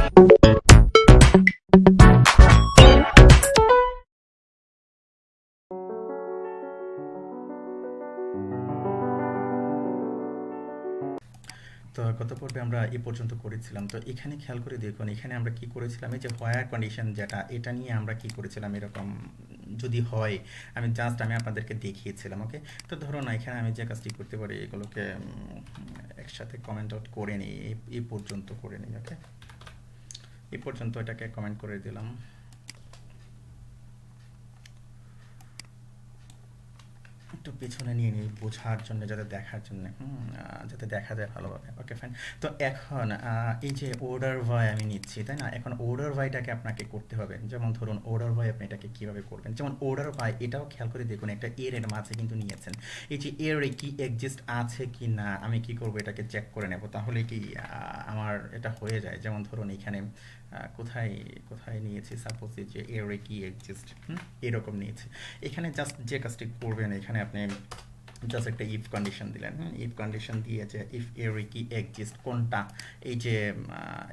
তো গত পর্বে আমরা এ পর্যন্ত করেছিলাম, তো এখানে খেয়াল করে দেখুন এখানে আমরা কি করেছিলাম, এই যে হোয়ার কন্ডিশন যেটা, এটা নিয়ে আমরা কি করেছিলাম এরকম যদি হয়, আমি আপনাদেরকে দেখিয়েছিলাম। ওকে, তো ধরুন এখানে আমি যে কাজটি করতে পারি এগুলোকে একসাথে কমেন্ট আউট করে নিই, এই পর্যন্ত করে নিই। ওকে, এই পর্যন্ত এটাকে কমেন্ট করে দিলাম। একটু পেছনে নিয়ে নিই বোঝার জন্য, যাতে দেখার জন্য, যাতে দেখা যায় ভালোভাবে। Okay fine. তো এখন এই যে অর্ডার ভয় আমি নিচ্ছি, তাই না? এখন অর্ডার ভয়টাকে আপনাকে করতে হবে। যেমন ধরুন অর্ডার ভয় আপনি এটাকে কীভাবে করবেন, যেমন অর্ডার ভয় এটাও খেয়াল করে দেখুন, একটা এর মাঝে কিন্তু নিয়েছেন। এই যে এর কি এক্সিস্ট আছে কি না আমি কি করব, এটাকে চেক করে নেব, তাহলে কি আমার এটা হয়ে যায়। যেমন ধরুন এখানে কোথায় কোথায় নিয়েছি, সাপোজ এই যে এর কি এক্সিস্ট, এরকম নিয়েছি। এখানে জাস্ট যে কাজটি করবেন, এখানে আপনি জাস্ট একটা ইফ কন্ডিশন দিলেন। ইফ কন্ডিশন দিয়ে যে ইফ এর কি এক্সিস্ট কোনটা, এই যে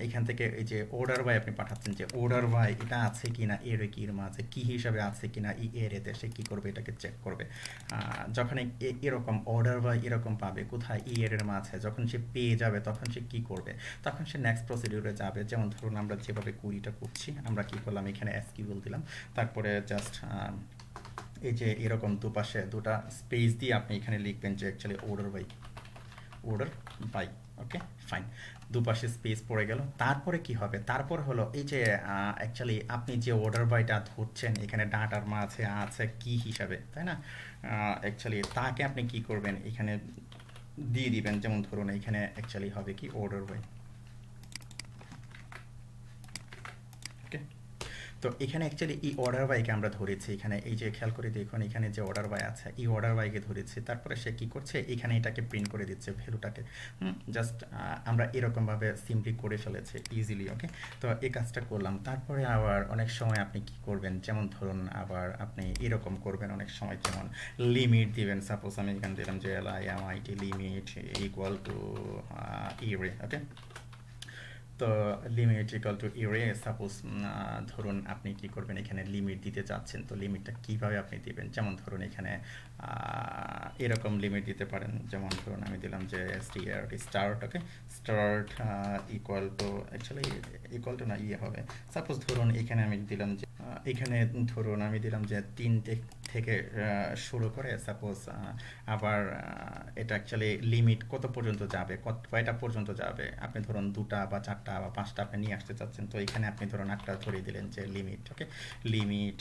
এখান থেকে এই যে অর্ডার বাই আপনি পাঠাচ্ছেন, যে অর্ডার বাই এটা আছে কি না এর কির মাঝে কি হিসাবে আছে কি না ই এর এতে, সে কী করবে এটাকে চেক করবে। যখন এরকম অর্ডার বাই এরকম পাবে কোথায় ই এর মাঝে, যখন সে পেয়ে যাবে তখন সে কি করবে, তখন সে নেক্সট প্রসিডিউরে যাবে। যেমন ধরুন আমরা যেভাবে কুড়িটা করছি, আমরা কি করলাম এখানে এসকিউএল দিলাম, তারপরে জাস্ট এই যে এরকম দুপাশে দুটা স্পেস দিয়ে আপনি এখানে লিখবেন যে actually order by. Okay fine, দুপাশে স্পেস পড়ে গেল। তারপরে কি হবে, তারপর হলো এই যে অ্যাকচুয়ালি আপনি যে অর্ডার বাইটা ধরছেন এখানে ডাটার মাঝে আছে কি হিসাবে, তাই না? অ্যাকচুয়ালি তাকে আপনি কি করবেন, এখানে দিয়ে দিবেন। যেমন ধরুন এখানে অ্যাকচুয়ালি হবে কি অর্ডার বাই। ওকে, তো এখানে অ্যাকচুয়ালি এই অর্ডার বাইকে আমরা ধরেছি, এখানে এই যে খেয়াল করে দেখুন এখানে যে অর্ডার বাই আছে এই অর্ডার বাইকে ধরেছি। তারপরে সে কি করছে, এখানে এটাকে প্রিন্ট করে দিচ্ছে ভ্যালুটাকে। জাস্ট আমরা এরকমভাবে সিম্পলি করে ফেলেছি ইজিলি। ওকে, তো এই কাজটা করলাম। তারপরে আবার অনেক সময় আপনি কি করবেন, যেমন ধরুন আবার আপনি এরকম করবেন অনেক সময়, যেমন লিমিট দিবেন। সাপোজ আমি এখানে দিলাম যে LIMIT লিমিট ইকুয়াল টু ইউরে। ওকে, তো লিমিট ইকাল টু ইউরে, সাপোজ ধরুন আপনি কি করবেন, এখানে লিমিট দিতে চাচ্ছেন, তো লিমিটটা কিভাবে আপনি দিবেন, যেমন ধরুন এখানে এরকম লিমিট দিতে পারেন। যেমন ধরুন আমি দিলাম যে start. Okay, start equal to actually equal to না ইয়ে হবে। সাপোজ ধরুন এখানে আমি দিলাম যে এখানে ধরুন আমি দিলাম যে 3 থেকে শুরু করে, সাপোজ আবার এটা অ্যাকচুয়ালি লিমিট কত পর্যন্ত যাবে, কয়টা পর্যন্ত যাবে, আপনি ধরুন 2টা বা 4টা বা 5টা আপনি নিয়ে আসতে চাচ্ছেন, তো এখানে আপনি ধরুন একটা ধরে দিলেন যে limit. Okay, limit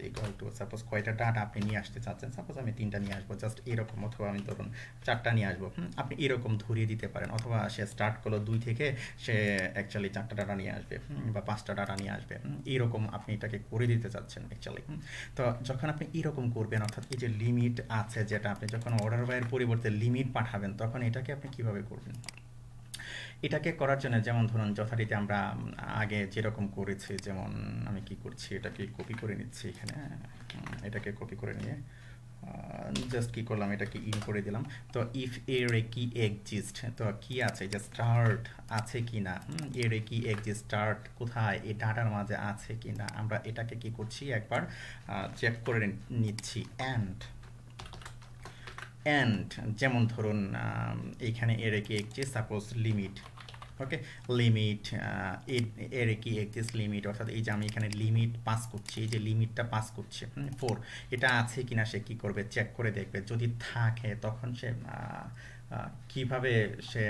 equal to suppose কয়টা ডাটা আপনি নিয়ে আসতে চাচ্ছেন, সাপোজ আমি 3টা নিয়ে আসবো জাস্ট এরকম, অথবা আমি ধরুন 4টা নিয়ে আসবো। আপনি এরকম ধরিয়ে দিতে পারেন, অথবা সে স্টার্ট করলো 2 থেকে, সে অ্যাকচুয়ালি 4টা ডাটা নিয়ে আসবে বা 5টা ডাটা নিয়ে আসবে, এরকম আপনি এটাকে করে দিতে চাচ্ছেন অ্যাকচুয়ালি। তো যখন আপনি এরকম করবেন, অর্থাৎ এই যে লিমিট আছে যেটা, আপনি যখন অর্ডার বাইয়ের পরিবর্তে লিমিট পাঠাবেন তখন এটাকে আপনি কিভাবে করবেন। এটাকে করার জন্য যেমন ধরুন যথারীতি আমরা আগে যেরকম করেছি, যেমন আমি কি করছি এটাকে কপি করে নিচ্ছি এখানে, এটাকে কপি করে নিয়ে জাস্ট কি করলাম, এটাকে ইন করে দিলাম। তো ইফ এর কি এক্সিস্ট, তো কি আছে যে স্টার্ট আছে কি না, এর কি এক্সিস্ট, স্টার্ট কোথায় এই ডাটার মাঝে আছে কি না, আমরা এটাকে কি করছি একবার চেক করে নিচ্ছি। অ্যান্ড যেমন ধরুন এইখানে এর কি এক্সিস্ট, সাপোজ লিমিট। ওকে, লিমিট এর কি এক্সিস্ট লিমিট, অর্থাৎ এই যে আমি এখানে লিমিট পাস করছি, এই যে লিমিটটা পাস করছে 4, এটা আছে কিনা সে কি করবে, চেক করে দেখবে। যদি থাকে তখন সে কিভাবে সে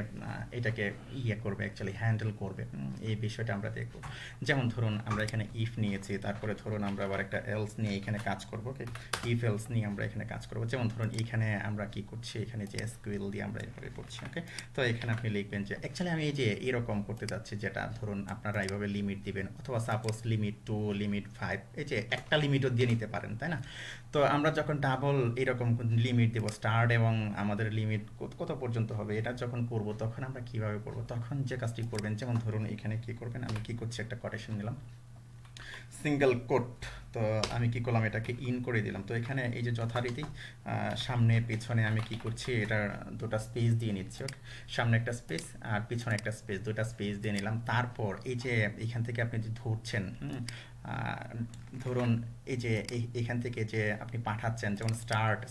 এটাকে ইয়ে করবে, অ্যাকচুয়ালি হ্যান্ডেল করবে, এই বিষয়টা আমরা দেখব। যেমন ধরুন আমরা এখানে ইফ নিয়েছি, তারপরে ধরুন আমরা আবার একটা এলস নিয়ে এখানে কাজ করব। ওকে, ইফ এলস নিয়ে আমরা এখানে কাজ করব। যেমন ধরুন এখানে আমরা কি করছি, এখানে যে এসকিউএল দিয়ে আমরা এভাবে করছি। ওকে, তো এখানে আপনি লিখবেন যে অ্যাকচুয়ালি আমি এই যে এরকম করতে যাচ্ছি, যেটা ধরুন আপনারা এইভাবে লিমিট দিবেন, অথবা সাপোজ লিমিট 2 লিমিট 5, এই যে একটা লিমিটও দিয়ে নিতে পারেন, তাই না? তো আমরা যখন ডাবল এরকম লিমিট দেব, স্টার্ট এবং আমাদের লিমিট কত পর্যন্ত হবে, এটা যখন করব তখন আমরা কিভাবে করব, তখন যে কাজটি করবেন, যেমন ধরুন এখানে কি করবেন, আমি কি করছি একটা কোটেশন নিলাম, সিঙ্গেল কোট। তো তো আমি কি করলাম, এটাকে ইন করে দিলাম। তো এখানে এই যে যথারীতি সামনে পিছনে আমি কি করছি, এটার দুটো স্পেস দিয়ে নিচ্ছি। ওকে, সামনে একটা স্পেস আর পিছনে একটা স্পেস, দুটো স্পেস দিয়ে নিলাম। তারপর এই যে এখান থেকে আপনি যে ধরছেন, ধরুন এই যে এখান থেকে যে আপনি পাঠাচ্ছেন, যেমন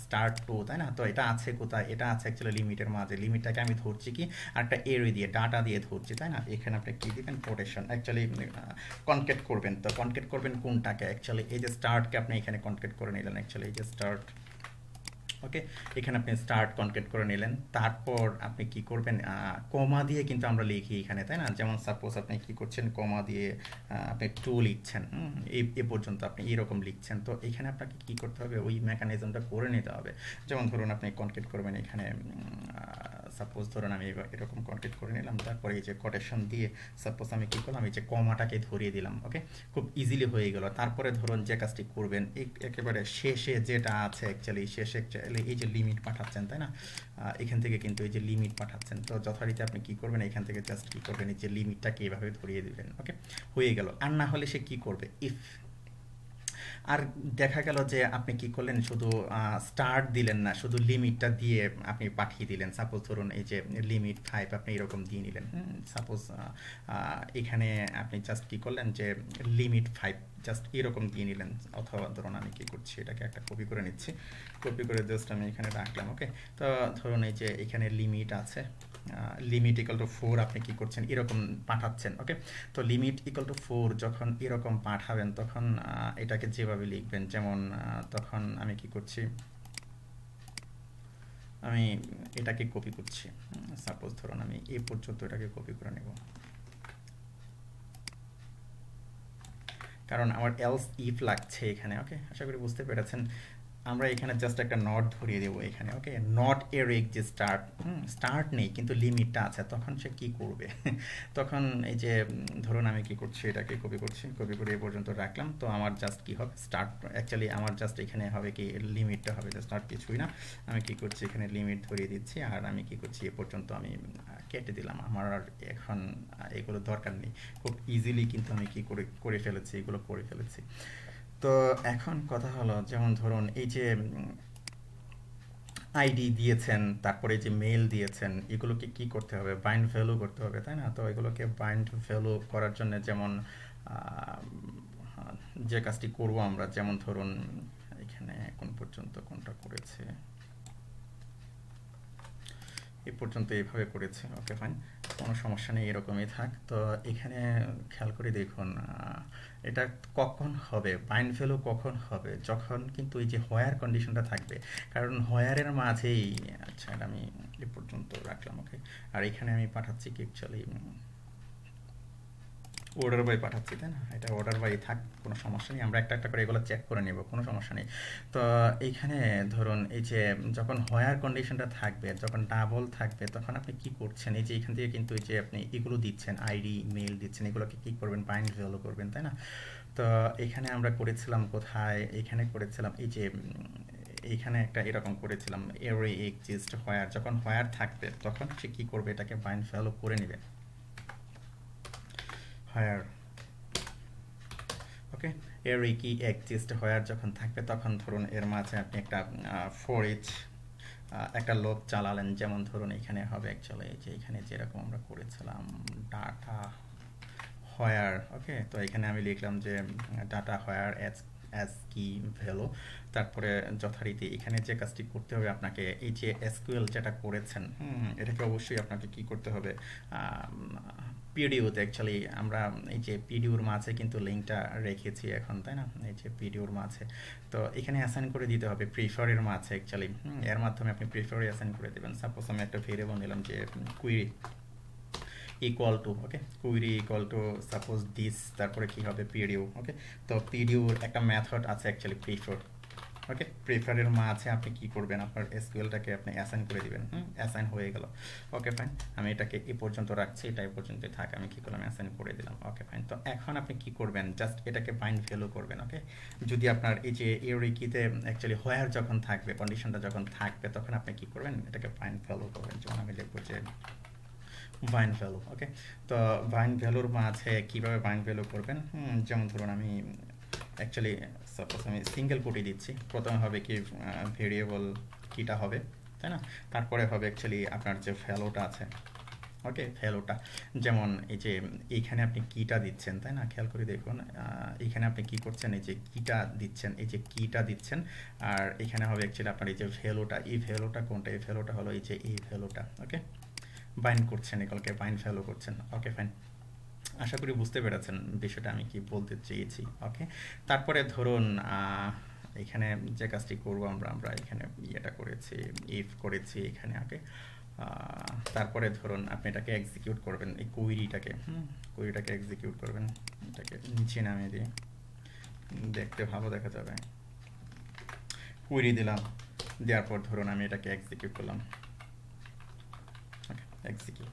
স্টার্ট টু, তাই না? তো এটা আছে কোথায়, এটা আছে অ্যাকচুয়ালি লিমিটের মাঝে। লিমিটটাকে আমি ধরছি কি, আর একটা এরে দিয়ে ডাটা দিয়ে ধরছি, তাই না? এখানে আপনি কি দিবেন, কোটেশন অ্যাকচুয়ালি কনকেট করবেন। তো কনকেট করবেন কোনটাকে, অ্যাকচুয়ালি এই যে স্টার্টকে আপনি এখানে কনকেট করে নিলেন, অ্যাকচুয়ালি এই যে স্টার্ট। ওকে, এখানে আপনি স্টার্ট কনকেট করে নিলেন। তারপর আপনি কি করবেন, কমা দিয়ে কিন্তু আমরা লিখি এখানে, তাই না? যেমন সাপোজ আপনি কি করছেন, কমা দিয়ে আপনি টু লিখছেন, এ পর্যন্ত আপনি এরকম লিখছেন। তো এখানে আপনাকে কি করতে হবে, ওই মেকানিজমটা করে নিতে হবে। যেমন ধরুন আপনি কনকেট করবেন এখানে, সাপোজ ধরুন আমি এরকম কনকেট করে নিলাম। তারপরে এই যে কোটেশন দিয়ে সাপোজ আমি কি করলাম, এই যে কমাটাকে ধরিয়ে দিলাম। ওকে, খুব ইজিলি হয়ে গেল। তারপরে ধরুন যে কাজটি করবেন, একেবারে শেষে যেটা আছে অ্যাকচুয়ালি, শেষে অ্যাকচুয়ালি এই যে লিমিট পাঠাচ্ছেন, তাই না? এখান থেকে কিন্তু এই যে লিমিট পাঠাচ্ছেন। তো যথারীতি আপনি কি করবেন, এখান থেকে জাস্ট কি করবেন, এই যে লিমিটটাকে এভাবে ধরিয়ে দিবেন। ওকে, হয়ে গেল। আর না হলে সে কি করবে, ইফ আর দেখা গেল যে আপনি কি করলেন, শুধু স্টার্ট দিলেন না, শুধু লিমিটটা দিয়ে আপনি পাঠিয়ে দিলেন। সাপোজ ধরুন এই যে লিমিট 5 আপনি এরকম দিয়ে নিলেন। সাপোজ এখানে আপনি জাস্ট কি করলেন, যে লিমিট 5 জাস্ট এরকম দিয়ে নিলেন। অথবা ধরুন আমি কি করছি, এটাকে একটা কপি করে নিচ্ছি, কপি করে জাস্ট আমি এখানে রাখলাম। ওকে, তো ধরুন এই যে এখানে লিমিট আছে, লিমিট ইকুয়াল টু 4 আপনি কি করছেন, এরকম পাঠাচ্ছেন। ওকে, তো লিমিট ইকুয়াল টু 4 যখন এরকম পাঠাবেন, তখন এটাকে যেভাবে লিখবেন, যেমন তখন আমি কি করছি, আমি এটাকে কপি করছি। সাপোজ ধরুন আমি এই পর্যন্ত এটাকে কপি করে নেব, কারণ আমার এলস ইফ লাগছে এখানে। ওকে, আশা করি বুঝতে পেরেছেন। আমরা এখানে জাস্ট একটা নট ধরিয়ে দেবো এখানে। ওকে, নট এর যে স্টার্ট, স্টার্ট নেই কিন্তু লিমিটটা আছে, তখন সে কি করবে তখন এই যে ধরুন আমি কি করছি, এটাকে কপি করছি, কপি করে এ পর্যন্ত রাখলাম। তো আমার জাস্ট কি হবে, স্টার্ট অ্যাকচুয়ালি আমার জাস্ট এখানে হবে কি, লিমিটটা হবে, জাস্ট আর কিছুই না। আমি কি করছি, এখানে লিমিট ধরিয়ে দিচ্ছি, আর আমি কি করছি, এ পর্যন্ত আমি কেটে দিলাম। আমার আর এখন এগুলো দরকার নেই। খুব ইজিলি কিন্তু আমি কি করে ফেলেছি, এগুলো করে ফেলেছি। তো এখন কথা হলো, যেমন ধরুন এই যে আইডি দিয়েছেন, তারপরে যে মেল দিয়েছেন, এগুলোকে কি করতে হবে, বাইন্ড ভ্যালু করতে হবে, তাই না? তো এগুলোকে বাইন্ড ভ্যালু করার জন্য যেমন যে কাজটি করব আমরা, যেমন ধরুন এখানে এখন পর্যন্ত কোনটা করেছে, এ পর্যন্ত এইভাবে করেছে। ওকে ফাইন, কোনো সমস্যা নেই, এরকমই থাক। তো এখানে খেয়াল করে দেখুন, এটা কখন হবে, বাইন্ড ভ্যালু কখন হবে, যখন কিন্তু এই যে হোয়ার কন্ডিশনটা থাকবে। কারণ হোয়ারের মাঝেই, আচ্ছা এটা আমি এ পর্যন্ত রাখলাম। ওকে, আর এখানে আমি পাঠাচ্ছি কি অ্যাকচুয়ালি অর্ডার বাই পাঠাচ্ছি, তাই না? এটা অর্ডার বাই থাক, কোনো সমস্যা নেই। আমরা একটা একটা করে এগুলো চেক করে নেব, কোনো সমস্যা নেই। তো এইখানে ধরুন এই যে যখন হোয়ার কন্ডিশনটা থাকবে, যখন ডাবল থাকবে, তখন আপনি কি করছেন, এই যে এখান থেকে কিন্তু এই যে আপনি এগুলো দিচ্ছেন, আইডি মেল দিচ্ছেন, এগুলোকে কি করবেন, বাইন্ড ভ্যালু করবেন, তাই না? তো এখানে আমরা করেছিলাম কোথায়, এখানে করেছিলাম এই যে এইখানে একটা এরকম করেছিলাম, এরে এক্সিস্ট হোয়ার, যখন হোয়ার থাকবে তখন সে কি করবে, এটাকে বাইন্ড ভ্যালু করে নেবে, হোয়ার। ওকে, এর কি এক্সিস্ট হোয়ার যখন থাকবে, তখন ধরুন এর মাঝে আপনি একটা ফর ইচ একটা লোপ চালালেন। যেমন ধরুন এখানে হবে অ্যাকচুয়ালি যে এখানে যেরকম আমরা করেছিলাম, ডাটা হোয়ার। ওকে, তো এখানে আমি লিখলাম যে ডাটা হোয়ার অ্যাজ কি ভ্যালু। তারপরে যথারীতি এখানে যে কাজটি করতে হবে আপনাকে, এই যে এসকিউএল যেটা করেছেন, এটাকে অবশ্যই আপনাকে কি করতে হবে, পিডিউতে অ্যাকচুয়ালি আমরা এই যে পিডিউর মাঝে কিন্তু লিঙ্কটা রেখেছি এখন, তাই না? এই যে পিডিউর মাঝে, তো এখানে অ্যাসাইন করে দিতে হবে প্রিফারের মাঝে অ্যাকচুয়ালি। এর মাধ্যমে আপনি প্রিফারে অ্যাসাইন করে দেবেন। সাপোজ আমি একটা ভেরিয়েবল নিলাম যে query equal to, okay, query equal to suppose this, তারপরে কি হবে, পিডিউ। ওকে, তো পিডিউর একটা মেথড আছে অ্যাকচুয়ালি প্রিফার। ওকে, প্রিফারের মাঝে আপনি কি করবেন, আপনার এসকিউএলটাকে আপনি অ্যাসাইন করে দিবেন। অ্যাসাইন হয়ে গেল। ওকে ফাইন, আমি এটাকে এই পর্যন্ত রাখছি, এটা এই পর্যন্তই থাক। আমি কি করলাম, অ্যাসাইন করে দিলাম। ওকে ফাইন, তো এখন আপনি কি করবেন, জাস্ট এটাকে বাইন্ড ভ্যালু করবেন। ওকে, যদি আপনার এই যে এরি কিতে অ্যাকচুয়ালি হোয়ার যখন থাকবে, কন্ডিশনটা যখন থাকবে, তখন আপনি কি করবেন, এটাকে বাইন্ড ভ্যালু করবেন। যেমন আমি লিখবো যে বাইন্ড ভ্যালু। ওকে, তো বাইন্ড ভ্যালুর মাঝে কিভাবে বাইন্ড ভ্যালু করবেন, যেমন ধরুন আমি অ্যাকচুয়ালি সাপোজ আমি সিঙ্গেল কোটি দিচ্ছি, প্রথমে হবে কি ভেরিয়েবল কিটা হবে, তাই না? তারপরে হবে অ্যাকচুয়ালি আপনার যে ভ্যালুটা আছে, ওকে, ভ্যালুটা যেমন এই যে এইখানে আপনি কিটা দিচ্ছেন, তাই না? খেয়াল করে দেখুন এইখানে আপনি কি করছেন, এই যে কিটা দিচ্ছেন, এই যে কিটা দিচ্ছেন, আর এখানে হবে অ্যাকচুয়ালি আপনার এই যে ভ্যালুটা, এই ভ্যালুটা কোনটা, এই ভ্যালুটা হলো এই যে এই ভ্যালুটা, ওকে, বাইন্ড করছেন, এগুলোকে বাইন্ড ভ্যালু করছেন, ওকে ফাইন। আশা করি বুঝতে পেরেছেন বিষয়টা আমি কি বলতে চেয়েছি, ওকে। তারপরে ধরুন এখানে যে কাজটি করবো আমরা এখানে ইয়েটা করেছি, ইফ করেছি এখানে, ওকে। তারপরে ধরুন আপনি এটাকে এক্সিকিউট করবেন, এই কুইরিটাকে কুইরিটাকে এক্সিকিউট করবেন, এটাকে নিচে নামিয়ে দিয়ে দেখতে ভালো দেখা যাবে। কুইরি দিলাম, দেওয়ার পর ধরুন আমি এটাকে এক্সিকিউট করলাম, ওকে, এক্সিকিউট,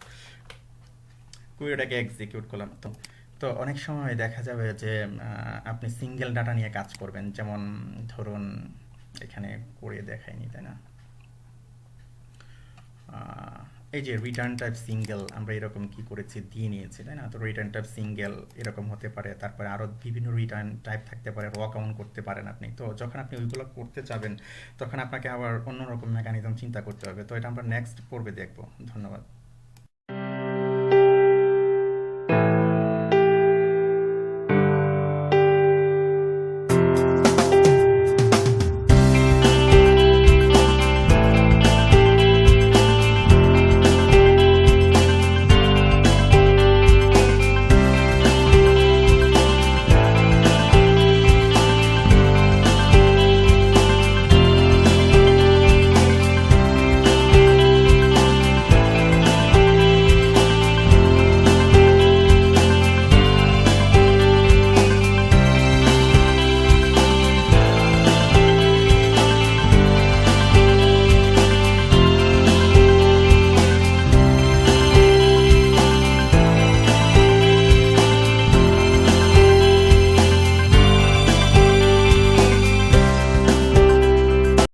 কুইরিটাকে এক্সিকিউট করলাম। তো তো অনেক সময় দেখা যাবে যে আপনি সিঙ্গেল ডাটা নিয়ে কাজ করবেন, যেমন ধরুন এখানে করে দেখাইনি, তাই না? এই যে রিটার্ন টাইপ সিঙ্গেল আমরা এরকম কি করেছি, দিয়ে নিয়েছি, তাই না? তো রিটার্ন টাইপ সিঙ্গেল এরকম হতে পারে, তারপরে আরও বিভিন্ন রিটার্ন টাইপ থাকতে পারে, র কাউন্ট করতে পারেন আপনি। তো যখন আপনি ওইগুলো করতে যাবেন তখন আপনাকে আবার অন্যরকম মেকানিজম চিন্তা করতে হবে। তো এটা আমরা নেক্সট পর্বে দেখব। ধন্যবাদ।